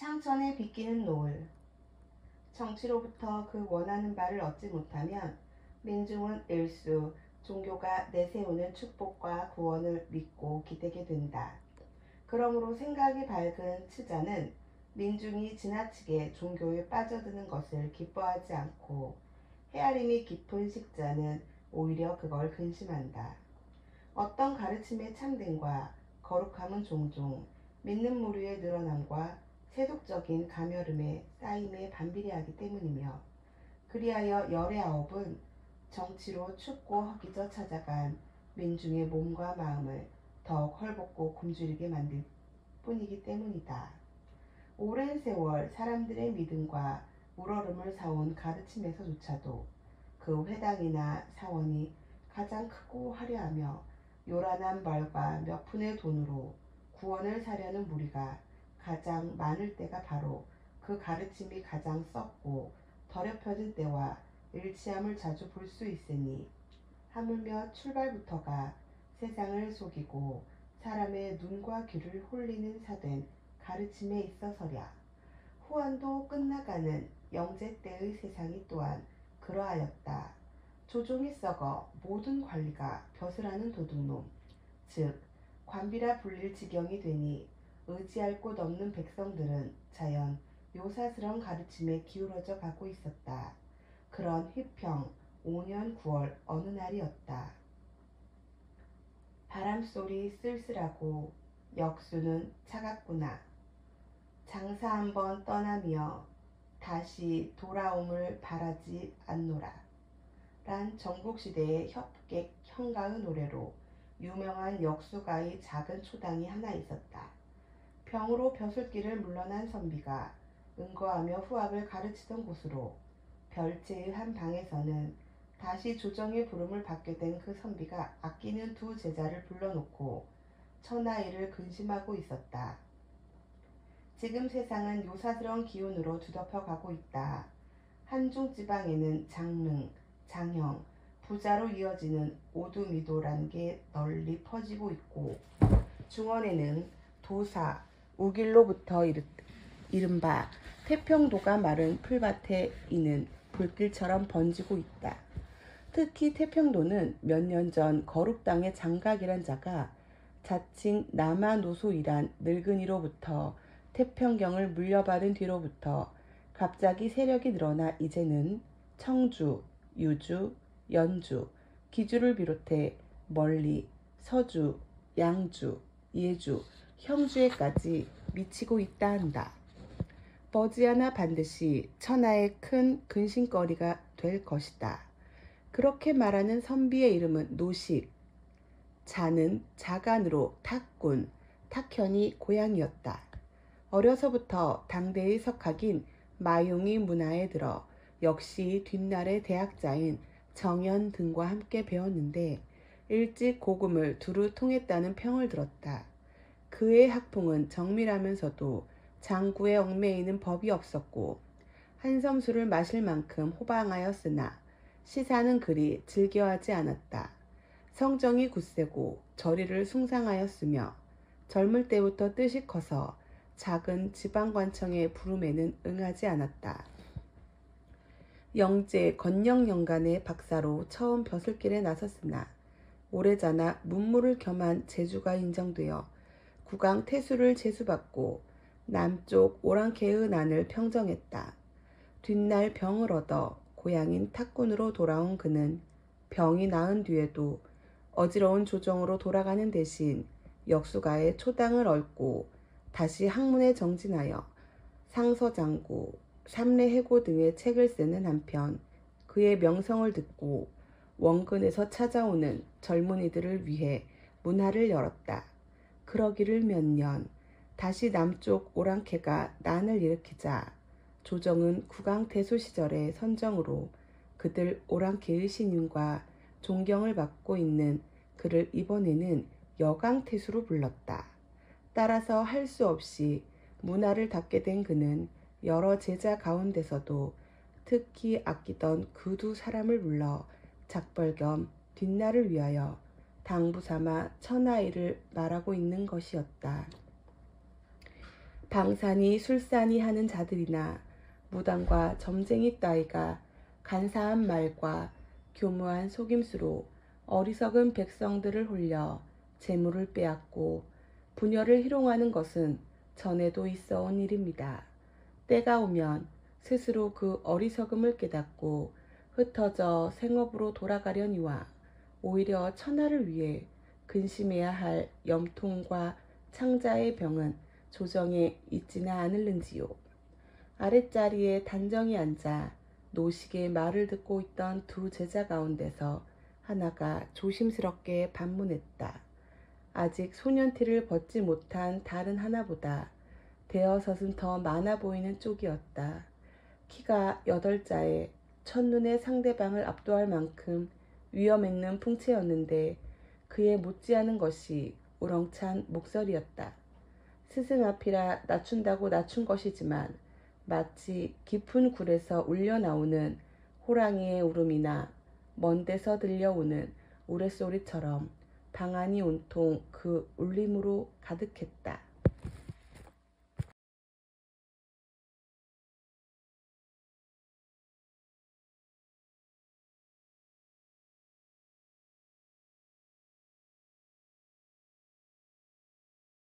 창천에 비끼는 노을. 정치로부터 그 원하는 바를 얻지 못하면 민중은 일수 종교가 내세우는 축복과 구원을 믿고 기대게 된다. 그러므로 생각이 밝은 치자는 민중이 지나치게 종교에 빠져드는 것을 기뻐하지 않고, 헤아림이 깊은 식자는 오히려 그걸 근심한다. 어떤 가르침의 참됨과 거룩함은 종종 믿는 무리의 늘어남과 세속적인 가멸음의 쌓임에 반비례하기 때문이며, 그리하여 열의 아홉은 정치로 춥고 허기져 찾아간 민중의 몸과 마음을 더욱 헐벗고 굶주리게 만들 뿐이기 때문이다. 오랜 세월 사람들의 믿음과 우러름을 사온 가르침에서조차도 그 회당이나 사원이 가장 크고 화려하며 요란한 말과 몇 푼의 돈으로 구원을 사려는 무리가 가장 많을 때가 바로 그 가르침이 가장 썩고 더럽혀진 때와 일치함을 자주 볼 수 있으니, 하물며 출발부터가 세상을 속이고 사람의 눈과 귀를 홀리는 사된 가르침에 있어서랴. 후한도 끝나가는 영제 때의 세상이 또한 그러하였다. 조종이 썩어 모든 관리가 벼슬하는 도둑놈, 즉 관비라 불릴 지경이 되니 의지할 곳 없는 백성들은 자연 요사스러운 가르침에 기울어져 가고 있었다. 그런 휘평 5년 9월 어느 날이었다. 바람소리 쓸쓸하고 역수는 차갑구나. 장사 한번 떠나며 다시 돌아옴을 바라지 않노라. 란 전국시대의 협객 형가의 노래로 유명한 역수가의 작은 초당이 하나 있었다. 병으로 벼슬길을 물러난 선비가 은거하며 후학을 가르치던 곳으로 별채의 한 방에서는 다시 조정의 부름을 받게 된 그 선비가 아끼는 두 제자를 불러놓고 천하일을 근심하고 있었다. 지금 세상은 요사스러운 기운으로 뒤덮여 가고 있다. 한중 지방에는 장릉, 장형, 부자로 이어지는 오두미도란 게 널리 퍼지고 있고, 중원에는 도사, 우길로부터 이른바 태평도가 마른 풀밭에 있는 불길처럼 번지고 있다. 특히 태평도는 몇 년 전 거룩당의 장각이란 자가 자칭 남아노소이란 늙은이로부터 태평경을 물려받은 뒤로부터 갑자기 세력이 늘어나 이제는 청주, 유주, 연주, 기주를 비롯해 멀리 서주, 양주, 예주, 형주에까지 미치고 있다 한다. 머지않아 반드시 천하의 큰 근심거리가 될 것이다. 그렇게 말하는 선비의 이름은 노식, 자는 자간으로 탁군, 탁현이 고향이었다. 어려서부터 당대의 석학인 마용이 문화에 들어 역시 뒷날의 대학자인 정연 등과 함께 배웠는데 일찍 고금을 두루 통했다는 평을 들었다. 그의 학풍은 정밀하면서도 장구에 얽매이는 법이 없었고, 한섬술을 마실 만큼 호방하였으나 시사는 그리 즐겨하지 않았다. 성정이 굳세고 저리를 숭상하였으며 젊을 때부터 뜻이 커서 작은 지방관청의 부름에는 응하지 않았다. 영제 건영연간의 박사로 처음 벼슬길에 나섰으나 오래자나 문무를 겸한 재주가 인정되어 국왕 태수를 제수받고 남쪽 오랑캐의 난을 평정했다. 뒷날 병을 얻어 고향인 탁군으로 돌아온 그는 병이 나은 뒤에도 어지러운 조정으로 돌아가는 대신 역수가의 초당을 얽고 다시 학문에 정진하여 상서장구, 삼례해고 등의 책을 쓰는 한편 그의 명성을 듣고 원근에서 찾아오는 젊은이들을 위해 문화를 열었다. 그러기를 몇 년, 다시 남쪽 오랑캐가 난을 일으키자 조정은 국왕태수 시절의 선정으로 그들 오랑캐의 신임과 존경을 받고 있는 그를 이번에는 여강태수로 불렀다. 따라서 할 수 없이 문화를 닫게 된 그는 여러 제자 가운데서도 특히 아끼던 그 두 사람을 불러 작벌 겸 뒷날을 위하여 당부 삼아 천하일을 말하고 있는 것이었다. 방산이 술산이 하는 자들이나 무당과 점쟁이 따위가 간사한 말과 교묘한 속임수로 어리석은 백성들을 홀려 재물을 빼앗고 부녀를 희롱하는 것은 전에도 있어 온 일입니다. 때가 오면 스스로 그 어리석음을 깨닫고 흩어져 생업으로 돌아가려니와 오히려 천하를 위해 근심해야 할 염통과 창자의 병은 조정에 있지나 않을는지요. 아랫자리에 단정히 앉아 노식의 말을 듣고 있던 두 제자 가운데서 하나가 조심스럽게 반문했다. 아직 소년티를 벗지 못한 다른 하나보다 대여섯은 더 많아 보이는 쪽이었다. 키가 8자에 첫눈에 상대방을 압도할 만큼 위엄있는 풍채였는데 그에 못지않은 것이 우렁찬 목소리였다. 스승 앞이라 낮춘다고 낮춘 것이지만 마치 깊은 굴에서 울려 나오는 호랑이의 울음이나 먼 데서 들려오는 우레소리처럼 방 안이 온통 그 울림으로 가득했다.